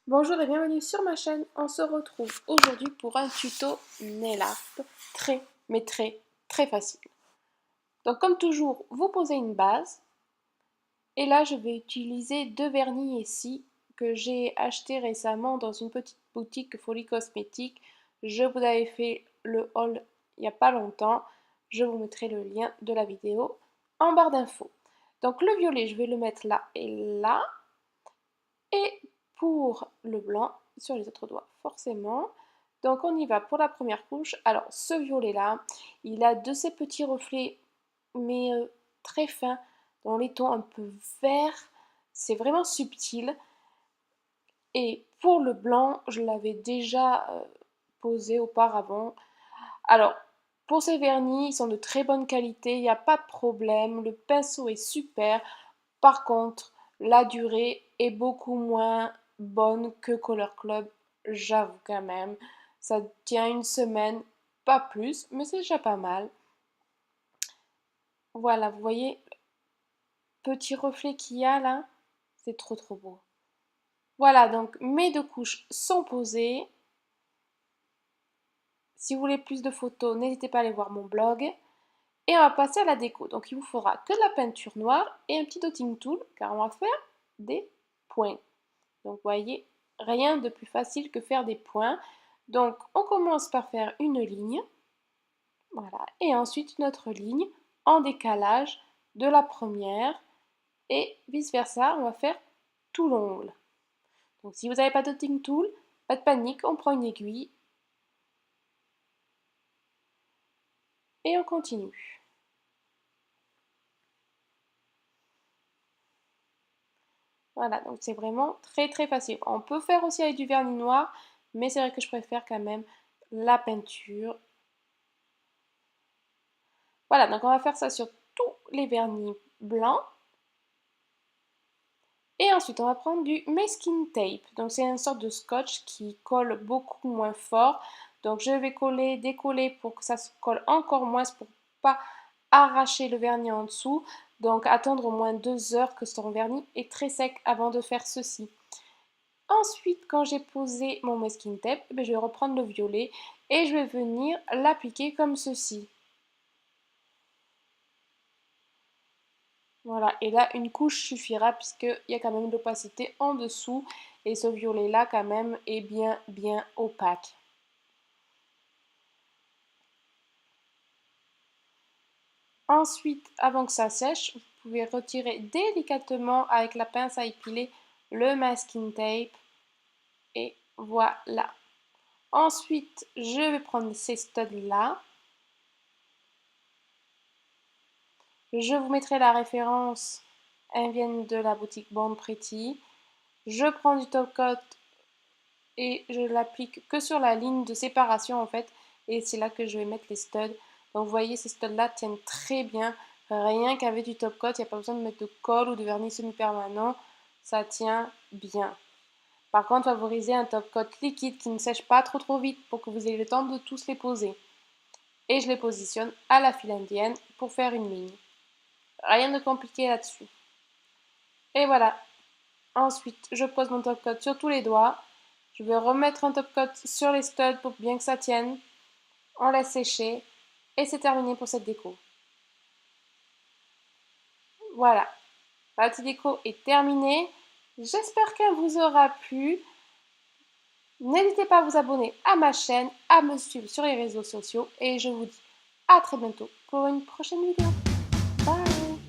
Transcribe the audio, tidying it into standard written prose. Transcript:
Bonjour et bienvenue sur ma chaîne. On se retrouve aujourd'hui pour un tuto nail art très facile. Donc comme toujours, vous posez une base et là je vais utiliser deux vernis ici que j'ai acheté récemment dans une petite boutique Folie Cosmétique. Je vous avais fait le haul il n'y a pas longtemps. Je vous mettrai le lien de la vidéo en barre d'infos. Donc le violet, je vais le mettre là et là. Et pour le blanc, sur les autres doigts forcément. Donc on y va pour la première couche. Alors ce violet là, il a de ces petits reflets mais très fins, dans les tons un peu verts. C'est vraiment subtil. Et pour le blanc, je l'avais déjà posé auparavant. Alors pour ces vernis, ils sont de très bonne qualité, il n'y a pas de problème. Le pinceau est super. Par contre, la durée est beaucoup moins bonne que Color Club, j'avoue quand même. Ça tient une semaine, pas plus, mais c'est déjà pas mal. Voilà, vous voyez, petit reflet qu'il y a là, c'est trop beau. Voilà, donc mes deux couches sont posées. Si vous voulez plus de photos, n'hésitez pas à aller voir mon blog. Et on va passer à la déco. Donc il vous faudra que de la peinture noire et un petit dotting tool, car on va faire des points. Donc vous voyez, rien de plus facile que faire des points. Donc on commence par faire une ligne, voilà, et ensuite une autre ligne en décalage de la première, et vice versa, on va faire tout l'ongle. Donc si vous n'avez pas de dotting tool, pas de panique, on prend une aiguille et on continue. Voilà, donc c'est vraiment très facile. On peut faire aussi avec du vernis noir, mais c'est vrai que je préfère quand même la peinture. Voilà, donc on va faire ça sur tous les vernis blancs. Et ensuite, on va prendre du masking tape. Donc c'est une sorte de scotch qui colle beaucoup moins fort. Donc je vais coller, décoller pour que ça se colle encore moins, pour pas arracher le vernis en dessous. Donc attendre au moins 2 heures que son vernis est très sec avant de faire ceci. Ensuite, quand j'ai posé mon masking tape, je vais reprendre le violet et je vais venir l'appliquer comme ceci. Voilà, et là une couche suffira puisqu'il y a quand même de l'opacité en dessous et ce violet là quand même est bien opaque. Ensuite, avant que ça sèche, vous pouvez retirer délicatement avec la pince à épiler le masking tape et voilà. Ensuite, je vais prendre ces studs là. Je vous mettrai la référence, elles viennent de la boutique Born Pretty. Je prends du top coat et je l'applique que sur la ligne de séparation en fait, et c'est là que je vais mettre les studs. Donc vous voyez, ces studs là tiennent très bien, rien qu'avec du top coat, il n'y a pas besoin de mettre de colle ou de vernis semi-permanent, ça tient bien. Par contre, favorisez un top coat liquide qui ne sèche pas trop vite pour que vous ayez le temps de tous les poser. Et je les positionne à la file indienne pour faire une ligne. Rien de compliqué là-dessus. Et voilà. Ensuite, je pose mon top coat sur tous les doigts. Je vais remettre un top coat sur les studs pour bien que ça tienne. On laisse sécher. Et c'est terminé pour cette déco. Voilà. La petite déco est terminée. J'espère qu'elle vous aura plu. N'hésitez pas à vous abonner à ma chaîne, à me suivre sur les réseaux sociaux. Et je vous dis à très bientôt pour une prochaine vidéo. Bye!